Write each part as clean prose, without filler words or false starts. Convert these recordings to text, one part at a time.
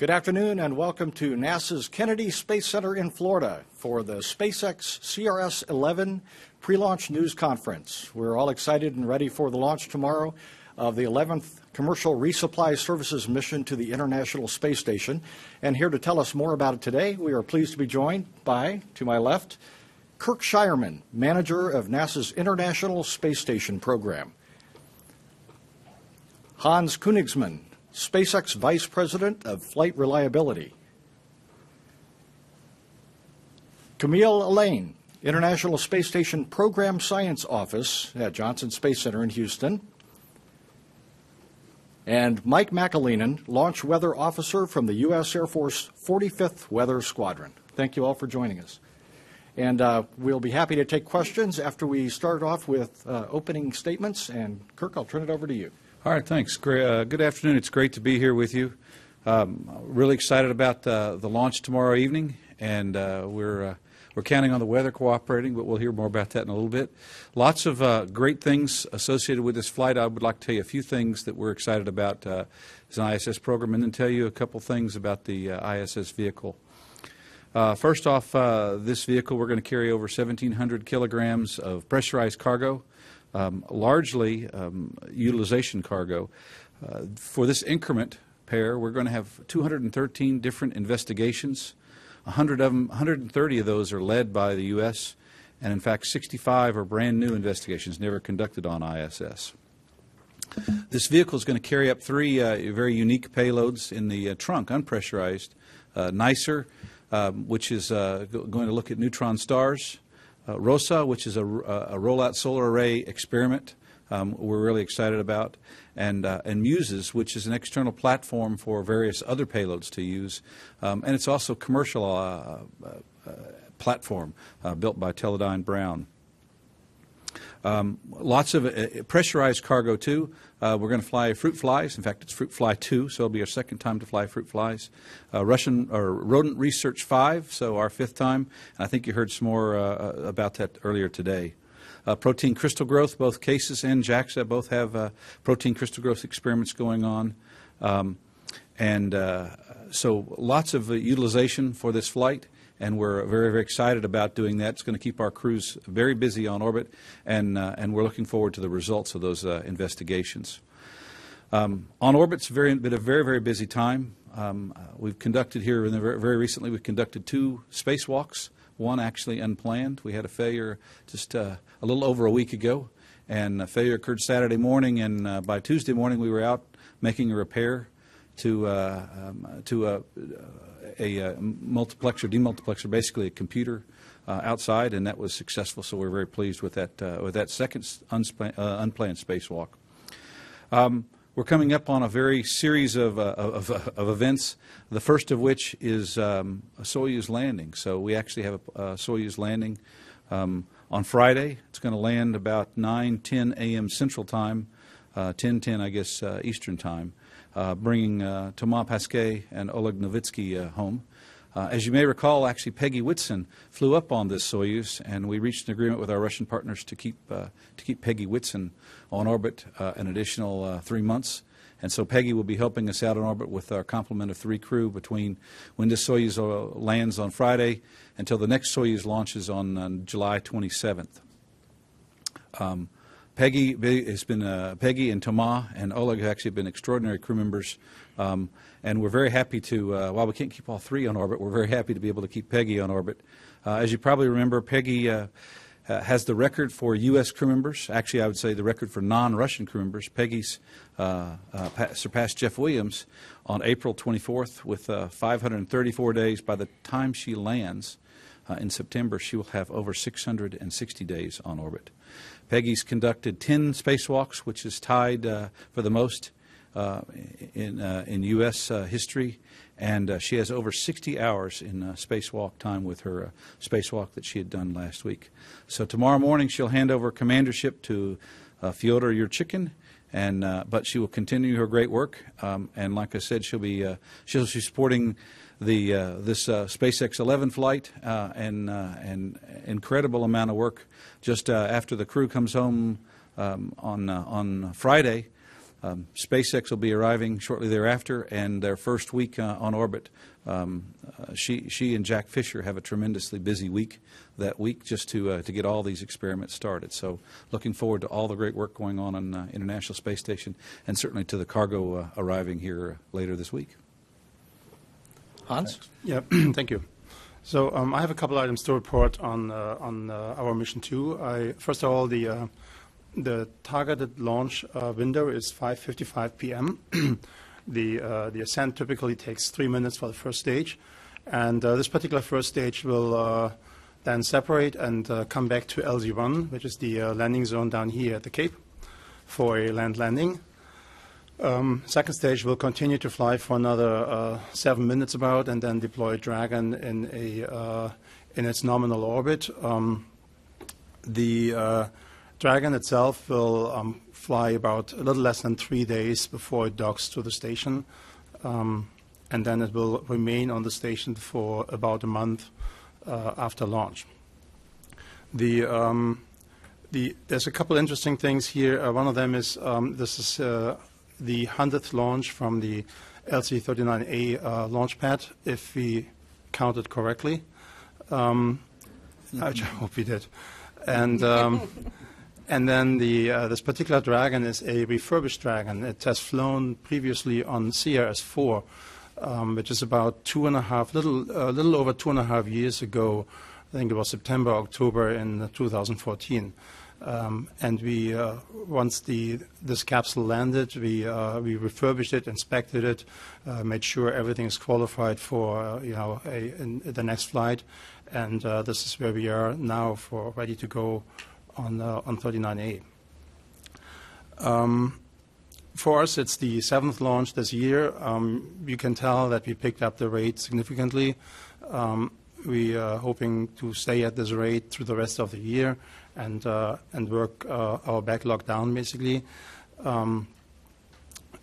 Good afternoon and welcome to NASA's Kennedy Space Center in Florida for the SpaceX CRS-11 Prelaunch News Conference. We're all excited and ready for the launch tomorrow of the 11th Commercial Resupply Services mission to the International Space Station. And here to tell us more about it today, we are pleased to be joined by, to my left, Kirk Shireman, Manager of NASA's International Space Station Program. Hans Königsmann, SpaceX Vice President of Flight Reliability. Camille Elaine, International Space Station Program Science Office at Johnson Space Center in Houston. And Mike McAleenan, Launch Weather Officer from the U.S. Air Force 45th Weather Squadron. Thank you all for joining us. And we'll be happy to take questions after we start off with opening statements. And Kirk, I'll turn it over to you. All right, thanks. Good afternoon. It's great to be here with you. Really excited about the launch tomorrow evening, and we're counting on the weather cooperating, but we'll hear more about that in a little bit. Lots of great things associated with this flight. I would like to tell you a few things that we're excited about as an ISS program, and then tell you a couple things about the ISS vehicle. First off, this vehicle, we're going to carry over 1,700 kilograms of pressurized cargo. Largely utilization cargo. For this increment pair, we're going to have 213 different investigations. 130 of those are led by the U.S., and in fact 65 are brand new investigations never conducted on ISS. This vehicle is going to carry up three very unique payloads in the trunk, unpressurized. NICER, which is going to look at neutron stars. ROSA, which is a rollout solar array experiment we're really excited about, and MUSES, which is an external platform for various other payloads to use, and it's also a commercial platform built by Teledyne Brown. Lots of pressurized cargo, too. We're going to fly fruit flies. In fact, it's Fruit Fly 2, so it'll be our second time to fly fruit flies. Rodent Research 5, so our fifth time. And I think you heard some more about that earlier today. Protein crystal growth, both CASIS and JAXA both have protein crystal growth experiments going on. So lots of utilization for this flight. And we're very, very excited about doing that. It's going to keep our crews very busy on orbit, and we're looking forward to the results of those investigations. On orbit, it's been a very, very busy time. We've conducted here, very recently, we've conducted 2 spacewalks, one actually unplanned. We had a failure just a little over a week ago, and a failure occurred Saturday morning, and by Tuesday morning we were out making a repair to a multiplexer, demultiplexer, basically a computer outside, and that was successful. So we're very pleased with that second unplanned spacewalk. We're coming up on a very series of events. The first of which is a Soyuz landing. So we actually have a Soyuz landing on Friday. It's going to land about 9:10 a.m. Central Time, 10:10 I guess Eastern Time. Bringing Thomas Pesquet and Oleg Novitsky home. As you may recall, actually Peggy Whitson flew up on this Soyuz, and we reached an agreement with our Russian partners to keep Peggy Whitson on orbit an additional 3 months. And so Peggy will be helping us out on orbit with our complement of 3 crew between when this Soyuz lands on Friday until the next Soyuz launches on July 27th. Peggy and Thomas and Oleg have actually been extraordinary crew members, and we're very happy to, while we can't keep all 3 on orbit, we're very happy to be able to keep Peggy on orbit. As you probably remember, Peggy has the record for U.S. crew members. Actually, I would say the record for non-Russian crew members. Peggy's surpassed Jeff Williams on April 24th with 534 days. By the time she lands in September, she will have over 660 days on orbit. Peggy's conducted 10 spacewalks, which is tied for the most in U.S. history, and she has over 60 hours in spacewalk time with her spacewalk that she had done last week. So tomorrow morning she'll hand over commandership to Fyodor Yurchikhin, but she will continue her great work, and like I said, she'll be supporting this SpaceX 11 flight, and an incredible amount of work. Just after the crew comes home on Friday, SpaceX will be arriving shortly thereafter, and their first week on orbit, she and Jack Fisher have a tremendously busy week that week just to get all these experiments started. So looking forward to all the great work going on International Space Station, and certainly to the cargo arriving here later this week. Hans? Yeah, thank you. So I have a couple items to report on our mission 2. First of all, the targeted launch window is 5:55 p.m. The ascent typically takes 3 minutes for the first stage, and this particular first stage will then separate and come back to LZ1, which is the landing zone down here at the Cape, for a land landing. Second stage will continue to fly for another 7 minutes about, and then deploy Dragon in its nominal orbit. The Dragon itself will fly about a little less than 3 days before it docks to the station, and then it will remain on the station for about a month after launch. There's a couple interesting things here. One of them is this is the 100th launch from the LC-39A launch pad, if we counted correctly. I hope we did. And then this particular Dragon is a refurbished Dragon. It has flown previously on CRS-4, which is about a little over 2.5 years ago. I think it was September, October in 2014. And we, once this capsule landed, we refurbished it, inspected it, made sure everything is qualified for the next flight, and this is where we are now, ready to go on 39A. For us, it's the 7th launch this year. You can tell that we picked up the rate significantly. We are hoping to stay at this rate through the rest of the year and work our backlog down, basically. We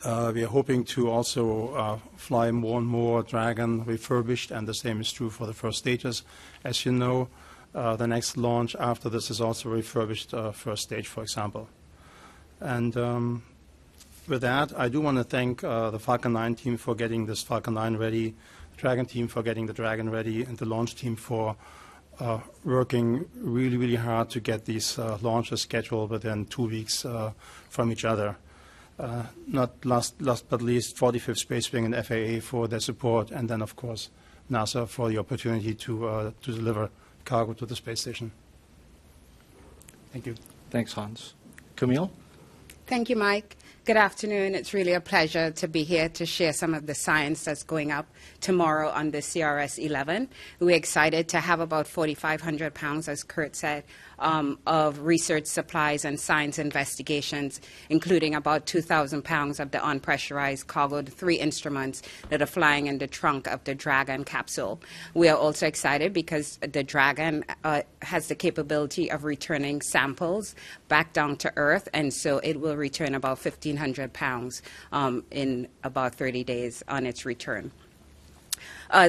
are hoping to also fly more and more Dragon refurbished, and the same is true for the first stages. As you know, the next launch after this is also refurbished first stage, for example. And with that, I do want to thank the Falcon 9 team for getting this Falcon 9 ready, the Dragon team for getting the Dragon ready, and the launch team for working really, really hard to get these launches scheduled within 2 weeks from each other. Not last but least, 45th Space Wing and FAA for their support, and then, of course, NASA for the opportunity to deliver cargo to the space station. Thank you. Thanks, Hans. Camille? Thank you, Mike. Good afternoon. It's really a pleasure to be here to share some of the science that's going up tomorrow on the CRS-11. We're excited to have about 4,500 pounds, as Kurt said, of research supplies and science investigations, including about 2,000 pounds of the unpressurized cargo, the 3 instruments that are flying in the trunk of the Dragon capsule. We are also excited because the Dragon has the capability of returning samples back down to Earth, and so it will return about 1,500 pounds in about 30 days on its return.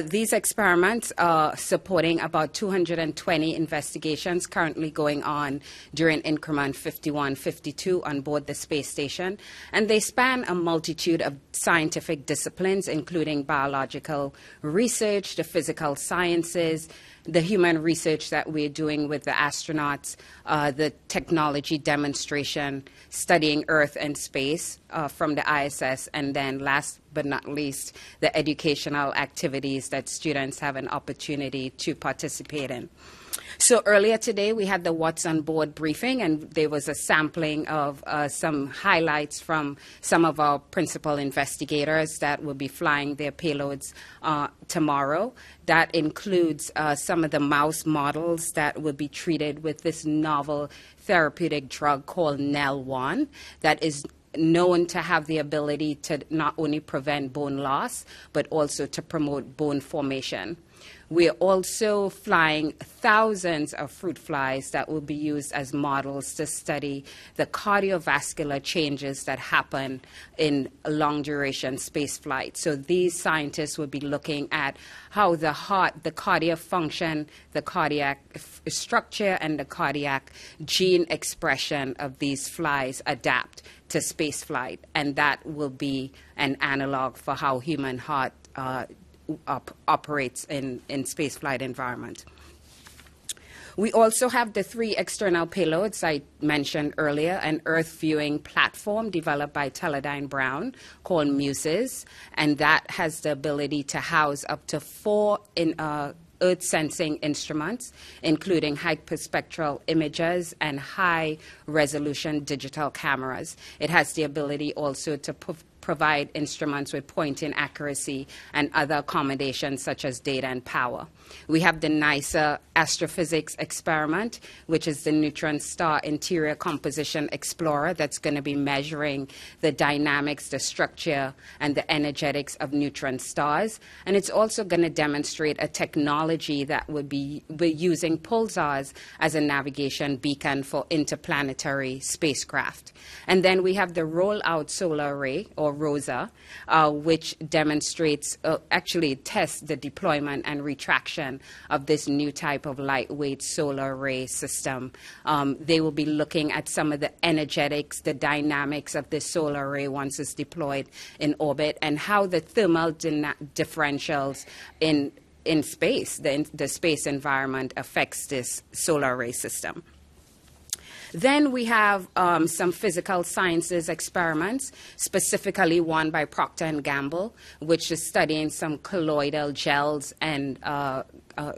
These experiments are supporting about 220 investigations currently going on during increment 51, 52 on board the space station, and they span a multitude of scientific disciplines, including biological research, the physical sciences, the human research that we're doing with the astronauts, the technology demonstration, studying Earth and space from the ISS, and then last but not least, the educational activities that students have an opportunity to participate in. So earlier today, we had the What's on Board briefing, and there was a sampling of some highlights from some of our principal investigators that will be flying their payloads tomorrow. That includes some of the mouse models that will be treated with this novel therapeutic drug called NEL-1 that is known to have the ability to not only prevent bone loss, but also to promote bone formation. We are also flying thousands of fruit flies that will be used as models to study the cardiovascular changes that happen in long-duration space flight. So these scientists will be looking at how the heart, the cardiac function, the cardiac structure, and the cardiac gene expression of these flies adapt to space flight. And that will be an analog for how human heart operates in spaceflight environment. We also have the 3 external payloads I mentioned earlier, an Earth viewing platform developed by Teledyne Brown called MUSES, and that has the ability to house up to 4 Earth sensing instruments, including hyperspectral imagers and high-resolution digital cameras. It has the ability also to provide instruments with pointing accuracy and other accommodations such as data and power. We have the NASA astrophysics experiment, which is the neutron star interior composition explorer that's going to be measuring the dynamics, the structure, and the energetics of neutron stars. And it's also going to demonstrate a technology that would be using pulsars as a navigation beacon for interplanetary spacecraft. And then we have the Rollout solar array, or ROSA, which demonstrates, actually tests the deployment and retraction of this new type of lightweight solar array system. They will be looking at some of the energetics, the dynamics of the solar array once it's deployed in orbit, and how the thermal differentials in space, the space environment, affects this solar array system. Then we have some physical sciences experiments, specifically one by Procter & Gamble, which is studying some colloidal gels and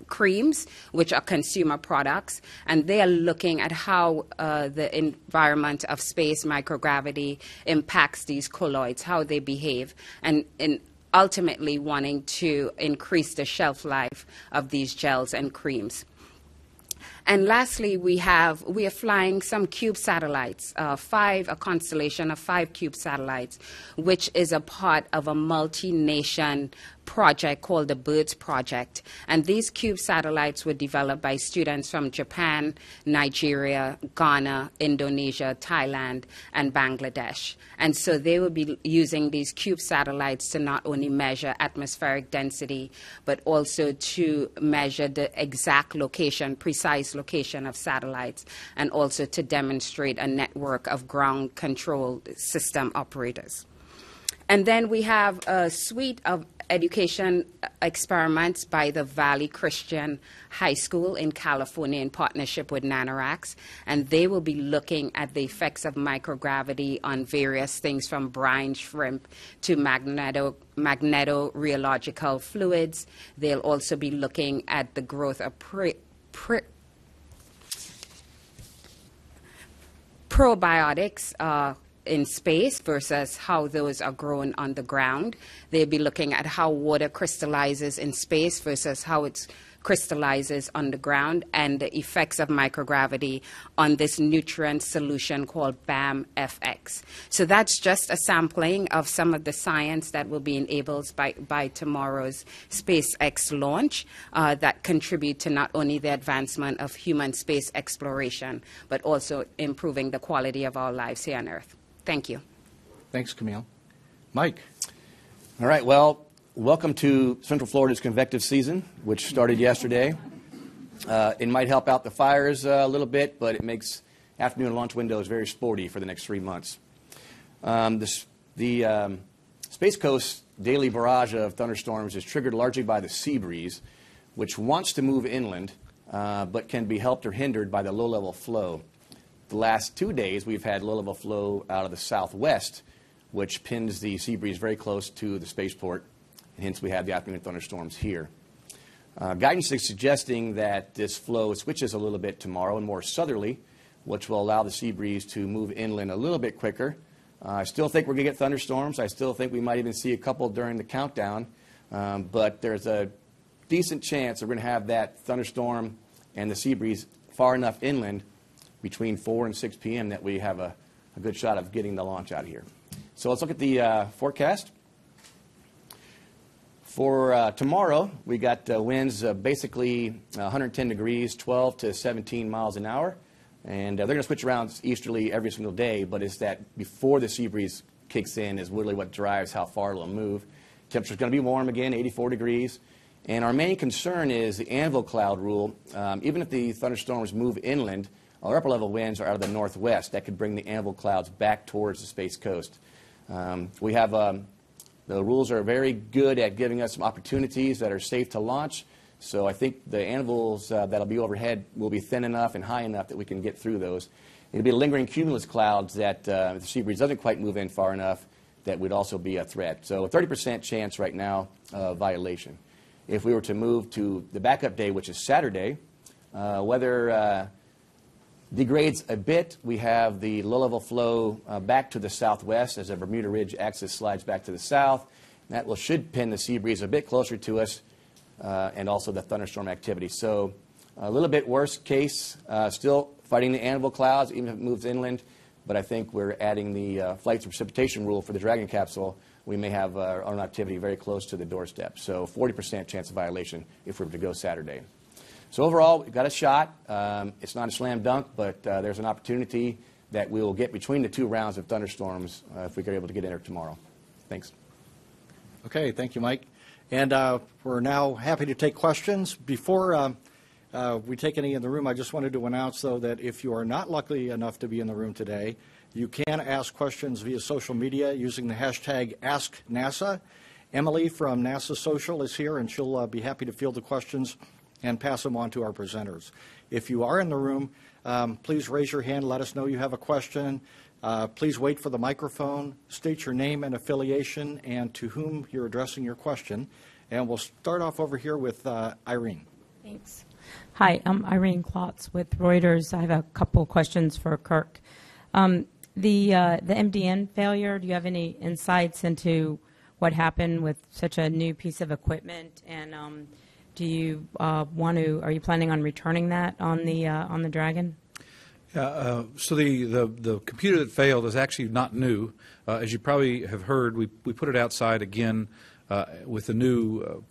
creams, which are consumer products. And they are looking at how the environment of space, microgravity, impacts these colloids, how they behave, and ultimately wanting to increase the shelf life of these gels and creams. And lastly, we are flying some CUBE satellites, a constellation of 5 CUBE satellites, which is a part of a multi-nation project called the BIRDS Project. And these CUBE satellites were developed by students from Japan, Nigeria, Ghana, Indonesia, Thailand, and Bangladesh. And so they will be using these CUBE satellites to not only measure atmospheric density, but also to measure the exact location, precise location of satellites, and also to demonstrate a network of ground control system operators. And then we have a suite of education experiments by the Valley Christian High School in California in partnership with NanoRacks, and they will be looking at the effects of microgravity on various things from brine shrimp to magnetoreological fluids. They'll also be looking at the growth of probiotics in space versus how those are grown on the ground. They'll be looking at how water crystallizes in space versus how it crystallizes on the ground, and the effects of microgravity on this nutrient solution called BAM-FX. So that's just a sampling of some of the science that will be enabled by tomorrow's SpaceX launch that contribute to not only the advancement of human space exploration, but also improving the quality of our lives here on Earth. Thank you. Thanks, Camille. Mike. All right, well, welcome to Central Florida's convective season, which started yesterday. It might help out the fires a little bit, but it makes afternoon launch windows very sporty for the next 3 months. The Space Coast's daily barrage of thunderstorms is triggered largely by the sea breeze, which wants to move inland, but can be helped or hindered by the low-level flow. The last 2 days, we've had low-level flow out of the southwest, which pins the sea breeze very close to the spaceport, and hence we have the afternoon thunderstorms here. Guidance is suggesting that this flow switches a little bit tomorrow and more southerly, which will allow the sea breeze to move inland a little bit quicker. I still think we're going to get thunderstorms. I still think we might even see a couple during the countdown, but there's a decent chance we're going to have that thunderstorm and the sea breeze far enough inland between 4 and 6 p.m. that we have a good shot of getting the launch out of here. So let's look at the forecast. For tomorrow, we got winds basically 110 degrees, 12 to 17 miles an hour. And they're going to switch around easterly every single day, but it's that before the sea breeze kicks in is really what drives how far it'll move. Temperature's going to be warm again, 84 degrees. And our main concern is the anvil cloud rule. Even if the thunderstorms move inland, our upper level winds are out of the northwest. That could bring the anvil clouds back towards the Space Coast. We have the rules are very good at giving us some opportunities that are safe to launch. So I think the anvils that'll be overhead will be thin enough and high enough that we can get through those. It'll be lingering cumulus clouds that if the sea breeze doesn't quite move in far enough, that would also be a threat. So a 30% chance right now of violation. If we were to move to the backup day, which is Saturday, weather degrades a bit. We have the low-level flow back to the southwest as the Bermuda Ridge axis slides back to the south. That should pin the sea breeze a bit closer to us. And also the thunderstorm activity. So a little bit worse case, still fighting the anvil clouds, even if it moves inland. But I think we're adding the flight to precipitation rule for the Dragon capsule. We may have our own activity very close to the doorstep. So 40% chance of violation if we were to go Saturday. So overall, we've got a shot. It's not a slam dunk, but there's an opportunity that we will get between the two rounds of thunderstorms if we are able to get in there tomorrow. Thanks. Okay, thank you, Mike. And we're now happy to take questions. Before we take any in the room, I just wanted to announce, though, that if you are not lucky enough to be in the room today, you can ask questions via social media using the hashtag AskNASA. Emily from NASA Social is here, and she'll be happy to field the questions and pass them on to our presenters. If you are in the room, please raise your hand. Let us know you have a question. Please wait for the microphone, state your name and affiliation, and to whom you're addressing your question. And we'll start off over here with Irene. Thanks. Hi, I'm Irene Klotz with Reuters. I have a couple questions for Kirk. The MDN failure, do you have any insights into what happened with such a new piece of equipment? And do you are you planning on returning that on the Dragon? So the computer that failed is actually not new. As you probably have heard, we put it outside again with a new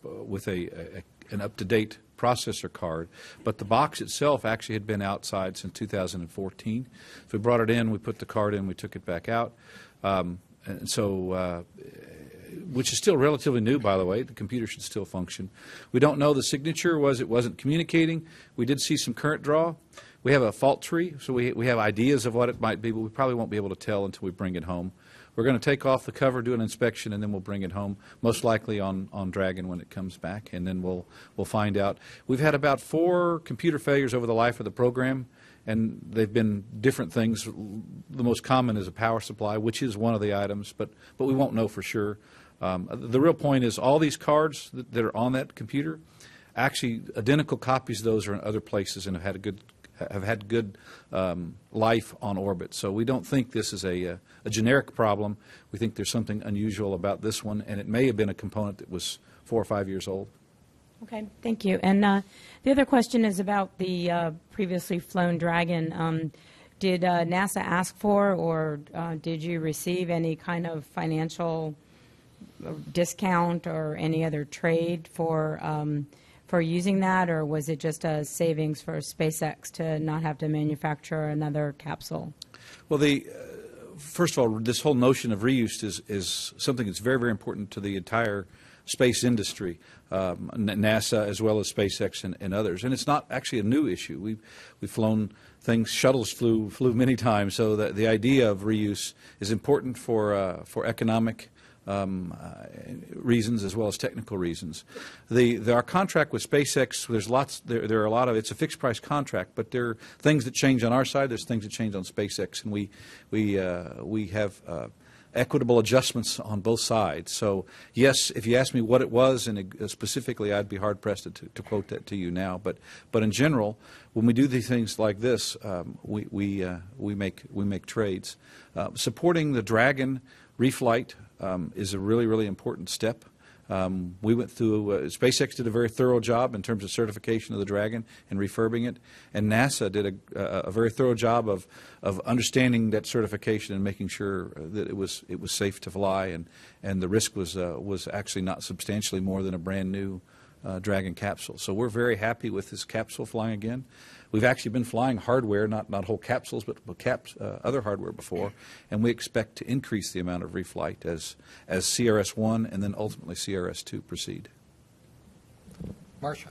an up-to-date processor card. But the box itself actually had been outside since 2014. So we brought it in, we put the card in, we took it back out. And so, which is still relatively new, by the way. The computer should still function. We don't know the signature it wasn't communicating. We did see some current draw. We have a fault tree, so we have ideas of what it might be, but we probably won't be able to tell until we bring it home. We're going to take off the cover, do an inspection, and then we'll bring it home, most likely on Dragon when it comes back, and then we'll find out. We've had about 4 computer failures over the life of the program, and they've been different things. The most common is a power supply, which is one of the items, but we won't know for sure. The real point is all these cards that are on that computer, actually identical copies of those are in other places and have had good life on orbit. So we don't think this is a generic problem. We think there's something unusual about this one, and it may have been a component that was 4 or 5 years old. Okay, thank you. And the other question is about the previously flown Dragon. Did NASA ask for or did you receive any kind of financial discount or any other trade for using that, or was it just a savings for SpaceX to not have to manufacture another capsule? Well, first of all, this whole notion of reuse is something that's very, very important to the entire space industry, NASA as well as SpaceX and others. And it's not actually a new issue. We've flown things, shuttles flew many times, so the idea of reuse is important for economic reasons as well as technical reasons. Our contract with SpaceX, there are a lot of, it's a fixed price contract, but there are things that change on our side, there's things that change on SpaceX, and we have equitable adjustments on both sides. So yes, if you ask me what it was, and specifically, I'd be hard pressed to quote that to you now. But in general, when we do these things like this, we make trades. Supporting the Dragon reflight is a really, really important step. We went through, SpaceX did a very thorough job in terms of certification of the Dragon and refurbing it, and NASA did a very thorough job of understanding that certification and making sure that it was safe to fly, and the risk was actually not substantially more than a brand new Dragon capsule. So we're very happy with this capsule flying again. We've actually been flying hardware, not whole capsules, but other hardware before, and we expect to increase the amount of reflight as CRS-1 and then ultimately CRS-2 proceed. Marcia.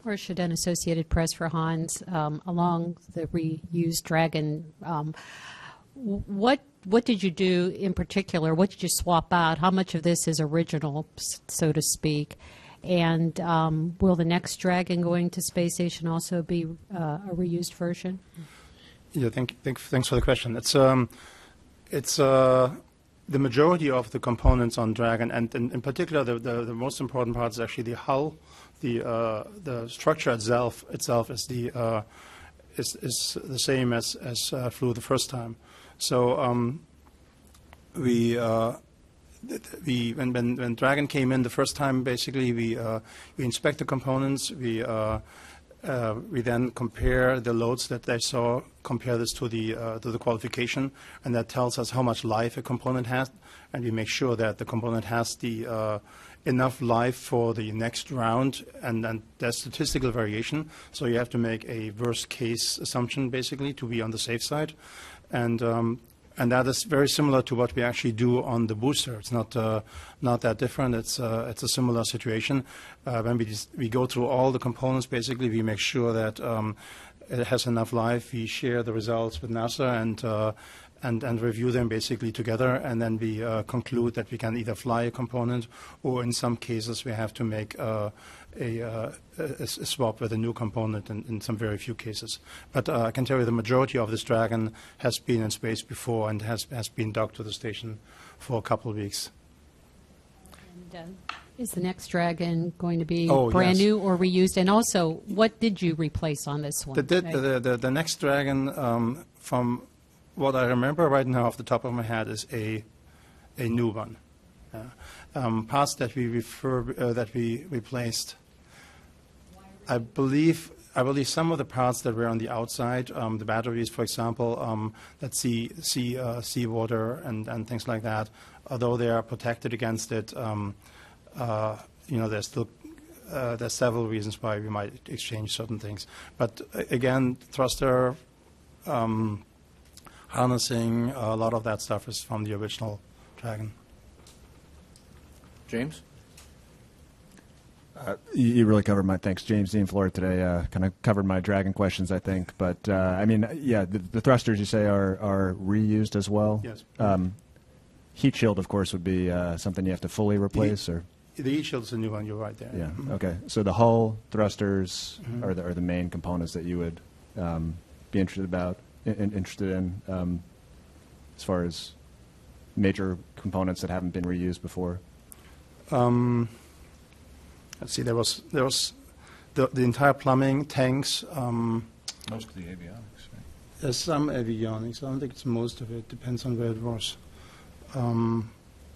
Marcia Dunn, Associated Press for Hans. Along the reused Dragon, what did you do in particular? What did you swap out? How much of this is original, so to speak? And will the next Dragon going to space station also be a reused version? Yeah, thanks for the question. It's the majority of the components on Dragon, and in particular, the most important part is actually the hull. The structure itself is the same as flew the first time. So when Dragon came in the first time, basically we inspect the components. We then compare the loads that they saw, compare this to the qualification, and that tells us how much life a component has, and we make sure that the component has the enough life for the next round, and then there's statistical variation. So you have to make a worst case assumption basically to be on the safe side, and that is very similar to what we actually do on the booster. It's not that different. It's a similar situation. When we go through all the components, basically, we make sure that it has enough life. We share the results with NASA and review them basically together, and then we conclude that we can either fly a component, or in some cases we have to make a swap with a new component in some very few cases. But I can tell you the majority of this Dragon has been in space before and has been docked to the station for a couple of weeks. And, is the next Dragon going to be Oh, brand yes. new or reused? And also, what did you replace on this one? The next Dragon, from what I remember right now off the top of my head, is a new one. Parts that we replaced. I believe some of the parts that were on the outside, the batteries, for example, that see seawater and things like that, although they are protected against it, there's still there's several reasons why we might exchange certain things. But again, thruster, harnessing, a lot of that stuff is from the original Dragon. James? You really covered my, thanks, James Dean Florida today, kind of covered my Dragon questions, I think. But, I mean, yeah, the thrusters you say are reused as well? Yes. Heat shield, of course, would be something you have to fully replace? Or The heat shield is a new one, you're right there. yeah, Mhm. okay. So the hull, thrusters are the main components that you would be interested in as far as major components that haven't been reused before? Let's see, there was the entire plumbing, tanks. Most of the avionics, right? There's some avionics. I don't think it's most of it. Depends on where it was.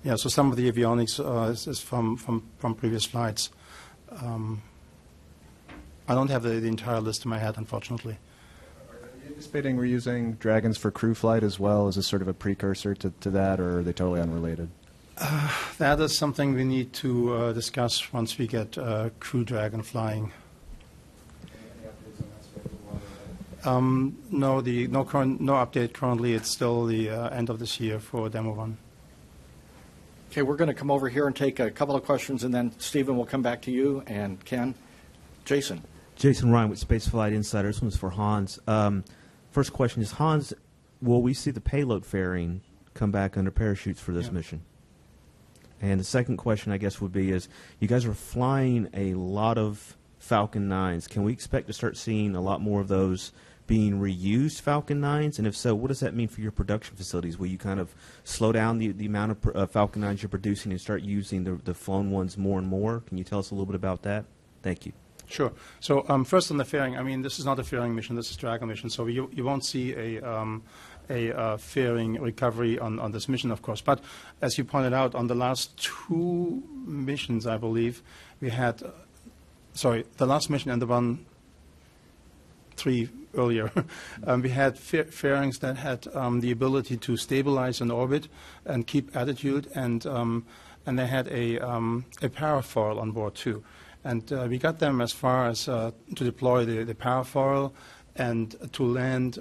Yeah, so some of the avionics is from previous flights. I don't have the entire list in my head, unfortunately. Are you anticipating reusing Dragons for crew flight as well? Is this sort of a precursor to that, or are they totally unrelated? That is something we need to discuss once we get Crew Dragon flying. No update currently. It's still the end of this year for Demo 1. Okay, we're going to come over here and take a couple of questions, and then Stephen will come back to you, and Ken. Jason. Jason Ryan with Spaceflight Insider. This one's for Hans. First question is, Hans, will we see the payload fairing come back under parachutes for this mission? And the second question, I guess, would be is, you guys are flying a lot of Falcon 9s. Can we expect to start seeing a lot more of those being reused Falcon 9s? And if so, what does that mean for your production facilities? Will you kind of slow down the amount of Falcon 9s you're producing and start using the flown ones more and more? Can you tell us a little bit about that? Thank you. Sure. So first on the fairing, I mean, this is not a fairing mission. This is Dragon mission. So you won't see fairing recovery on this mission, of course. But as you pointed out, on the last 2 missions, I believe, we had, the last mission and the 3 earlier, we had fairings that had the ability to stabilize in orbit and keep attitude, and they had a parafoil on board too. And we got them as far as to deploy the parafoil and to land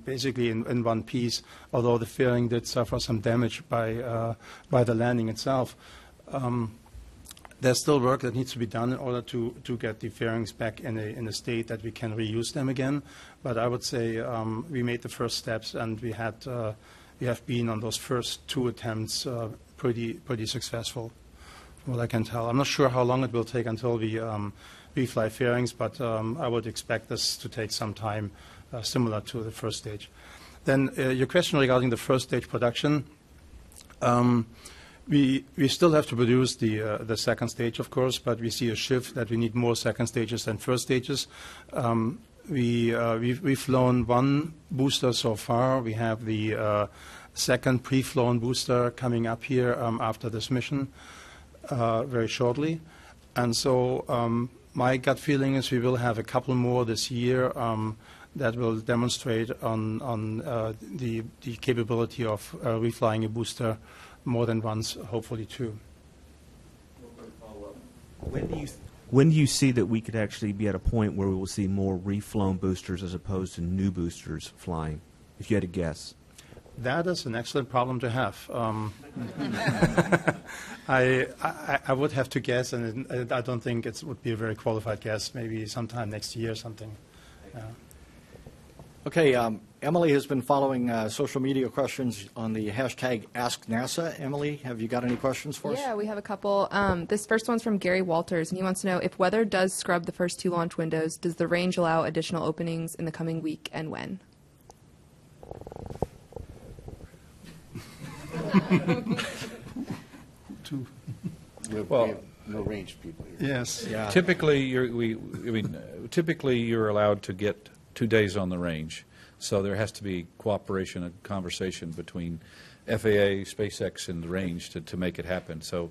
basically in one piece, although the fairing did suffer some damage by the landing itself. There's still work that needs to be done in order to get the fairings back in a state that we can reuse them again. But I would say we made the first steps, and we have been on those first 2 attempts pretty successful, from what I can tell. I'm not sure how long it will take until we refly fairings, but I would expect this to take some time, similar to the first stage. Then your question regarding the first stage production. We still have to produce the second stage, of course, but we see a shift that we need more second stages than first stages. We've flown 1 booster so far. We have the second pre-flown booster coming up here after this mission very shortly. And so my gut feeling is we will have a couple more this year that will demonstrate on the capability of reflying a booster more than once, hopefully 2. When do you see that we could actually be at a point where we will see more reflown boosters as opposed to new boosters flying, if you had to guess? That is an excellent problem to have. I would have to guess, and I don't think it would be a very qualified guess, maybe sometime next year or something. Okay, Emily has been following social media questions on the hashtag #AskNASA. Emily, have you got any questions for us? Yeah, we have a couple. This first one's from Gary Walters, and he wants to know, if weather does scrub the first 2 launch windows, does the range allow additional openings in the coming week, and when? We have no range people here. Yes. Yeah. Typically, typically you're allowed to get 2 days on the range. So there has to be cooperation and conversation between FAA, SpaceX, and the range to make it happen. So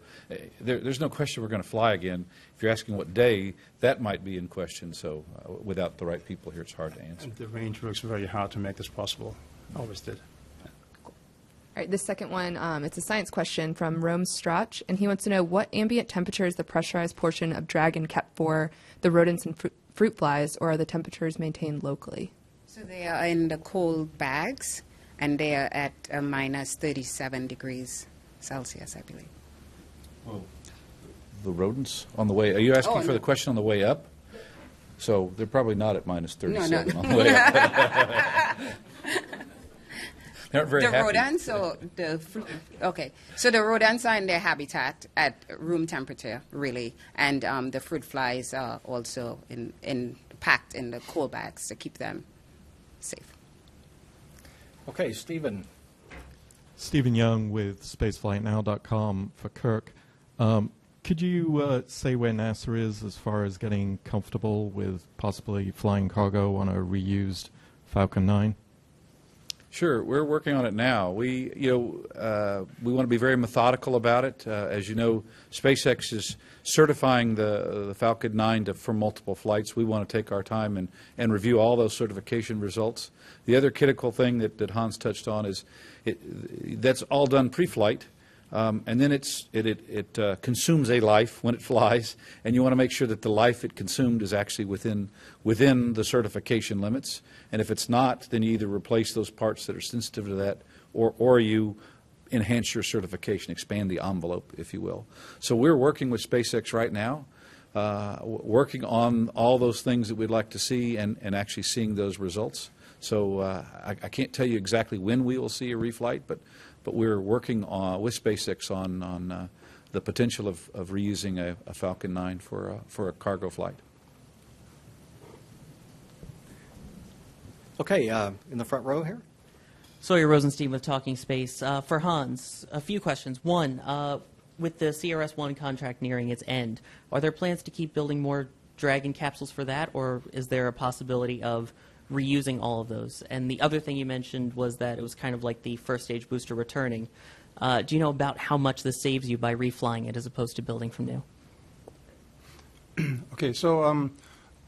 there's no question we're going to fly again. If you're asking what day, that might be in question. So without the right people here, it's hard to answer. And the range works very hard to make this possible. Always did. All right, this second one, it's a science question from Rome Strach, and he wants to know, what ambient temperature is the pressurized portion of Dragon kept for the rodents and fruit flies, or are the temperatures maintained locally? So they are in the cold bags, and they are at minus 37 degrees Celsius, I believe. The rodents on the way, are you asking for the question on the way up? So they're probably not at minus 37 on the way up. They aren't very happy. Rodents, so so the rodents are in their habitat at room temperature, really, and the fruit flies are also packed in the cold bags to keep them safe. Okay, Stephen. Stephen Young with spaceflightnow.com for Kirk. Could you say where NASA is as far as getting comfortable with possibly flying cargo on a reused Falcon 9? Sure, we're working on it now. We want to be very methodical about it. As you know, SpaceX is certifying the Falcon 9 for multiple flights. We want to take our time and review all those certification results. The other critical thing that Hans touched on is that's all done pre-flight. And then it consumes a life when it flies, and you want to make sure that the life it consumed is actually within the certification limits. And if it's not, then you either replace those parts that are sensitive to that, or you enhance your certification, expand the envelope, if you will. So we're working with SpaceX right now, working on all those things that we'd like to see and actually seeing those results. So I can't tell you exactly when we will see a reflight, but we're working with SpaceX on the potential of reusing a Falcon 9 for a cargo flight. Okay, in the front row here. Sawyer Rosenstein with Talking Space. For Hans, a few questions. One, with the CRS-1 contract nearing its end, are there plans to keep building more Dragon capsules for that, or is there a possibility of reusing all of those. And the other thing you mentioned was that it was kind of like the first stage booster returning. Do you know about how much this saves you by reflying it as opposed to building from new? Okay, so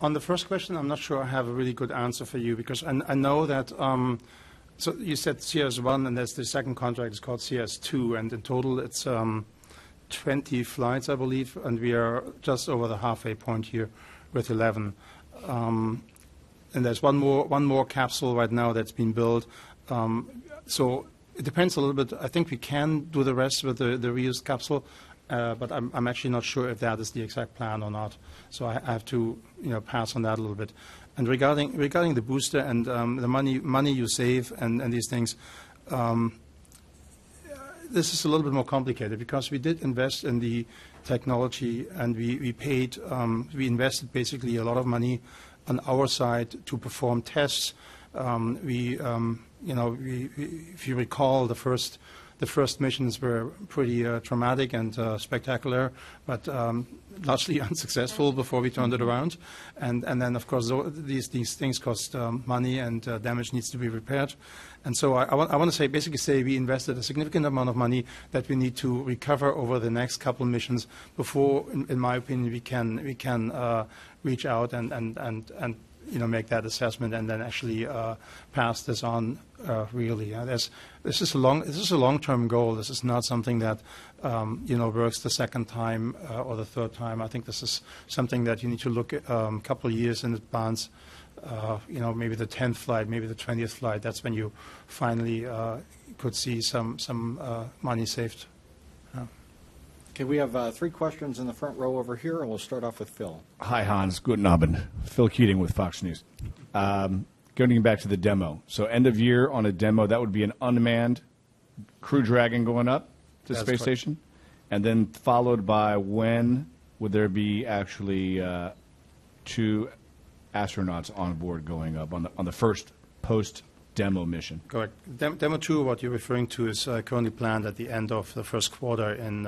on the first question, I'm not sure I have a really good answer for you because I know that, so you said CRS-1 and there's the second contract is called CRS-2, and in total it's 20 flights, I believe, and we are just over the halfway point here with 11. And there's one more capsule right now that's been built. So it depends a little bit. I think we can do the rest with the reused capsule, but I'm actually not sure if that is the exact plan or not. So I have to pass on that a little bit. And regarding the booster and the money you save and these things, this is a little bit more complicated because we did invest in the technology and we invested basically a lot of money on our side to perform tests. If you recall, the first missions were pretty traumatic and spectacular, but largely unsuccessful before we turned it around. And then, of course, these things cost money and damage needs to be repaired. And so I want to basically say we invested a significant amount of money that we need to recover over the next couple of missions before, in my opinion, we can reach out and make that assessment and then actually pass this on really. This is a long-term goal. This is not something that works the second time or the third time. I think this is something that you need to look at a couple of years in advance. Maybe the 10th flight, maybe the 20th flight. That's when you finally could see some money saved. Okay, we have 3 questions in the front row over here, and we'll start off with Phil. Hi, Hans. Guten Abend. Phil Keating with Fox News. Going back to the demo. So end of year on a demo, that would be an unmanned Crew Dragon going up to the space station? And then followed by when would there be actually 2 astronauts on board going up on the first post-demo mission? Correct. Demo 2, what you're referring to, is currently planned at the end of the first quarter in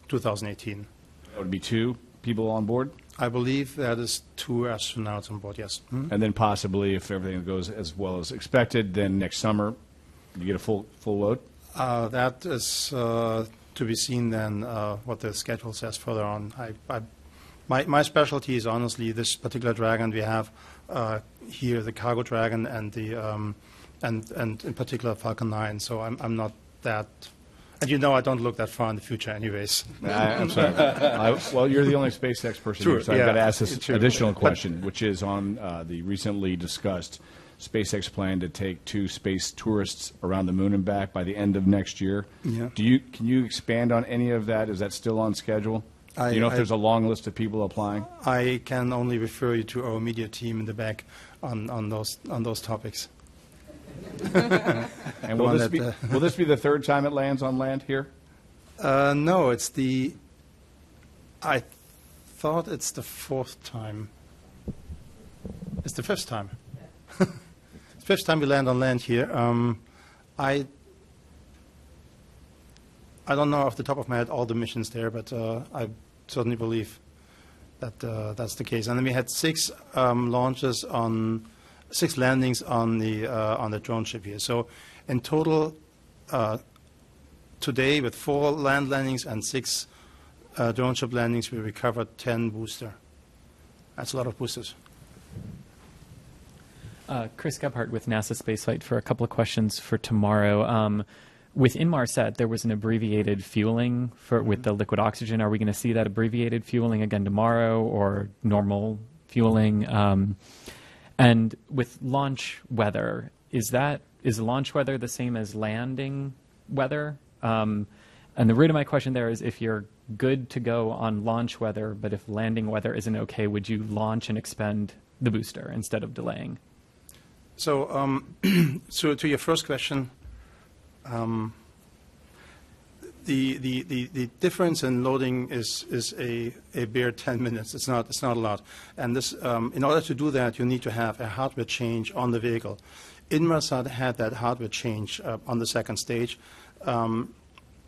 2018. That would be 2 people on board? I believe that is 2 astronauts on board, yes. Mm-hmm. And then possibly, if everything goes as well as expected, then next summer you get a full load? That is to be seen then what the schedule says further on. My specialty is honestly this particular Dragon we have here, the Cargo Dragon, and the and in particular Falcon 9. So I'm not that. And I don't look that far in the future anyways. I'm sorry. Well, you're the only SpaceX person here, so I've got to ask this additional question, which is on the recently discussed SpaceX plan to take 2 space tourists around the moon and back by the end of next year. Yeah. Can you expand on any of that? Is that still on schedule? Do you know if there's a long list of people applying? I can only refer you to our media team in the back on those topics. And will this be the 3rd time it lands on land here? No, I thought it's the 4th time. It's the 5th time. It's the 5th time we land on land here. I don't know off the top of my head all the missions there, but I certainly believe that that's the case. And then we had 6 launches on 6 landings on the drone ship here. So in total, today with 4 land landings and 6 drone ship landings, we recovered 10 booster. That's a lot of boosters. Chris Gebhardt with NASA Spaceflight for a couple of questions for tomorrow. With Inmarsat, there was an abbreviated fueling with the liquid oxygen. Are we going to see that abbreviated fueling again tomorrow, or normal fueling? And with launch weather, is launch weather the same as landing weather? And the root of my question there is, if you're good to go on launch weather, but if landing weather isn't okay, would you launch and expend the booster instead of delaying? So, so to your first question, the difference in loading is a bare 10 minutes. It's not a lot. And this, in order to do that, you need to have a hardware change on the vehicle. Inmarsat had that hardware change on the second stage.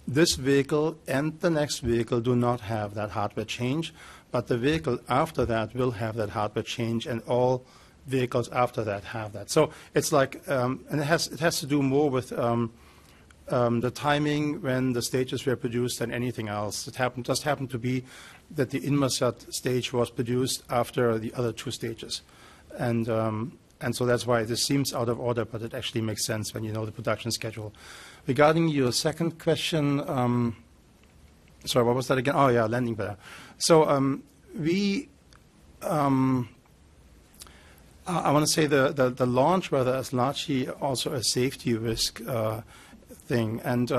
This vehicle and the next vehicle do not have that hardware change, but the vehicle after that will have that hardware change, and all vehicles after that have that. So it's like, and it has to do more with the timing when the stages were produced than anything else. It just happened to be that the Inmarsat stage was produced after the other two stages. And so that's why this seems out of order, but it actually makes sense when you know the production schedule. Regarding your second question, sorry, what was that again? Oh, yeah, landing better. So I want to say the launch weather is largely also a safety risk thing, and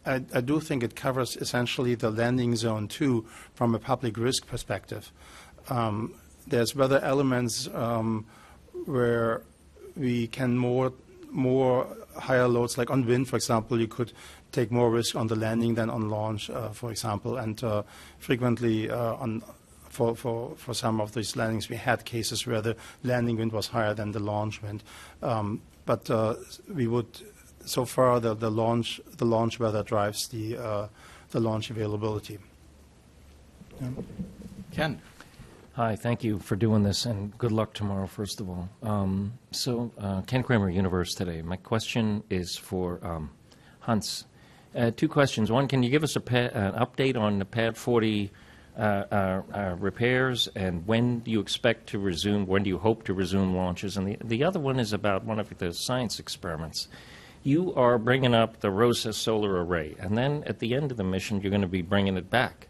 I do think it covers essentially the landing zone too from a public risk perspective. There's weather elements where we can more higher loads, like on wind, for example, you could take more risk on the landing than on launch, for example, and frequently for some of these landings, we had cases where the landing wind was higher than the launch wind. But we would, so far, the launch weather drives the launch availability. Yeah. Ken. Hi, thank you for doing this, and good luck tomorrow, first of all. Ken Kramer, Universe Today. My question is for Hans. Two questions. One, can you give us an update on the Pad 40 repairs, and when do you expect to resume, when do you hope to resume launches? And the other one is about one of the science experiments. You are bringing up the ROSA solar array, and then at the end of the mission, you're going to be bringing it back.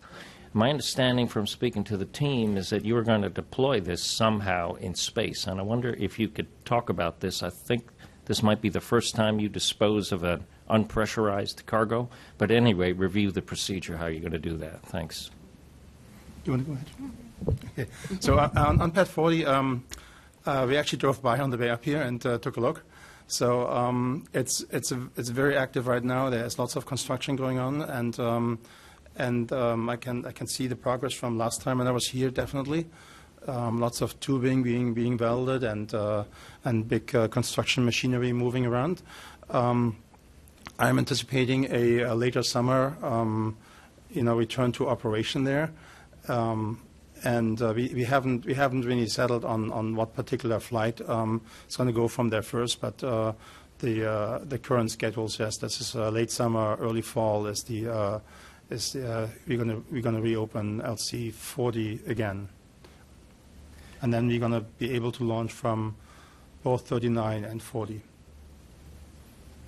My understanding from speaking to the team is that you are going to deploy this somehow in space, and I wonder if you could talk about this. I think this might be the first time you dispose of an unpressurized cargo, but anyway, review the procedure, how you're going to do that. Thanks. You want to go ahead? Okay. So on Pad 40, we actually drove by on the way up here and took a look. So it's very active right now. There's lots of construction going on, and I can see the progress from last time when I was here. Definitely, lots of tubing being welded and big construction machinery moving around. I'm anticipating a later summer, return to operation there. And we haven't really settled on what particular flight is going to go from there first, but the current schedule says this is late summer, early fall is we're going to reopen LC 40 again, and then we're going to be able to launch from both 39 and 40.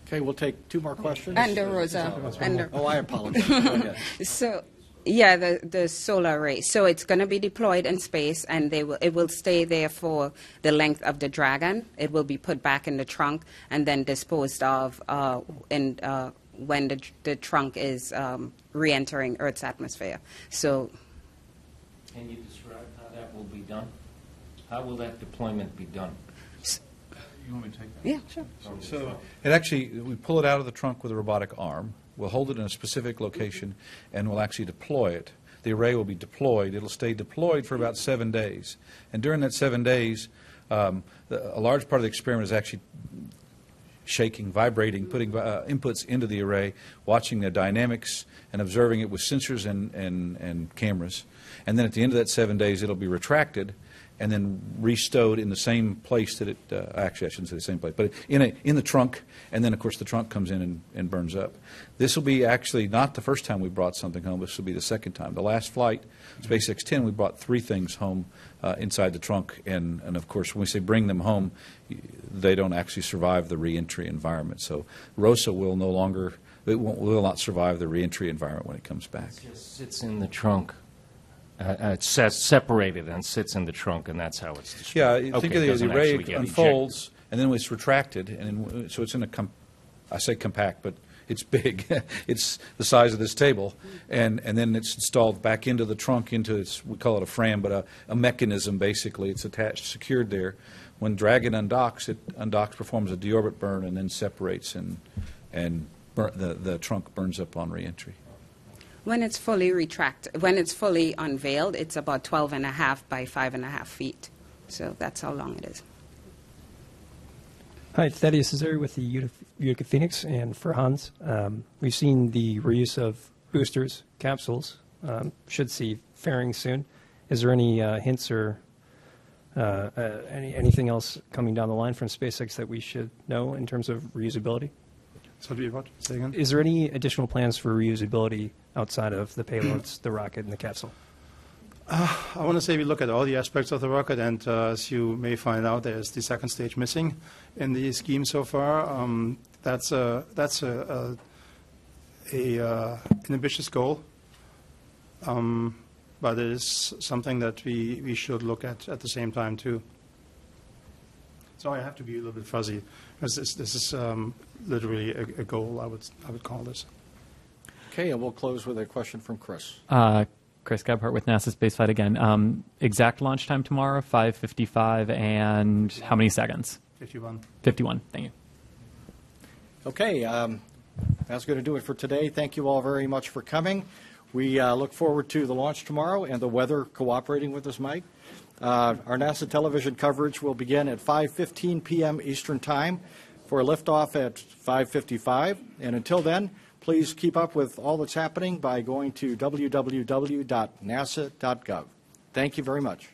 Okay, we'll take two more questions. Oh, I apologize. Go ahead. So, yeah, the solar array. So it's going to be deployed in space, and it will stay there for the length of the Dragon. It will be put back in the trunk and then disposed of when the trunk is re-entering Earth's atmosphere. So, can you describe how that will be done? How will that deployment be done? You want me to take that? Yeah, sure. So it actually, we pull it out of the trunk with a robotic arm. We'll hold it in a specific location, and we'll actually deploy it. The array will be deployed. It'll stay deployed for about 7 days. And during that 7 days, a large part of the experiment is actually shaking, vibrating, putting inputs into the array, watching the dynamics, and observing it with sensors and cameras. And then at the end of that 7 days, it'll be retracted and then restowed in the same place that it, actually I shouldn't say the same place, but in the trunk, and then of course the trunk comes in and burns up. This will be actually not the first time we brought something home, this will be the second time. The last flight, SpaceX 10, we brought 3 things home inside the trunk, and of course when we say bring them home, they don't actually survive the reentry environment. So ROSA will no longer, will not survive the reentry environment when it comes back. It just sits in the trunk. It's separated and sits in the trunk, and that's how it's destroyed. Yeah, think of the array unfolds, and then it's retracted, and so it's in I say compact, but it's big. It's the size of this table, and then it's installed back into the trunk, we call it a FRAM, but a mechanism, basically. It's attached, secured there. When Dragon undocks, it undocks, performs a deorbit burn, and then separates, and the trunk burns up on reentry. when it's fully unveiled, it's about 12.5 by 5.5 feet. So that's how long it is. Hi, Thaddeus Cesare with the Utica Phoenix, and for Hans. We've seen the reuse of boosters, capsules. Should see fairing soon. Is there any hints or Anything else coming down the line from SpaceX that we should know in terms of reusability? So what? Say again? Is there any additional plans for reusability outside of the payloads, the rocket, and the capsule? I want to say we look at all the aspects of the rocket, and as you may find out, there's the second stage missing in the scheme so far. That's an ambitious goal, but it is something that we should look at the same time too. So I have to be a little bit fuzzy, because this is literally a goal. I would call this. Okay, and we'll close with a question from Chris. Chris Gebhardt with NASA Spaceflight again. Exact launch time tomorrow, 5:55, and how many seconds? 51. 51. Thank you. Okay, that's going to do it for today. Thank you all very much for coming. We look forward to the launch tomorrow and the weather cooperating with us, Mike. Our NASA television coverage will begin at 5:15 p.m. Eastern Time for a liftoff at 5:55. And until then, please keep up with all that's happening by going to www.nasa.gov. Thank you very much.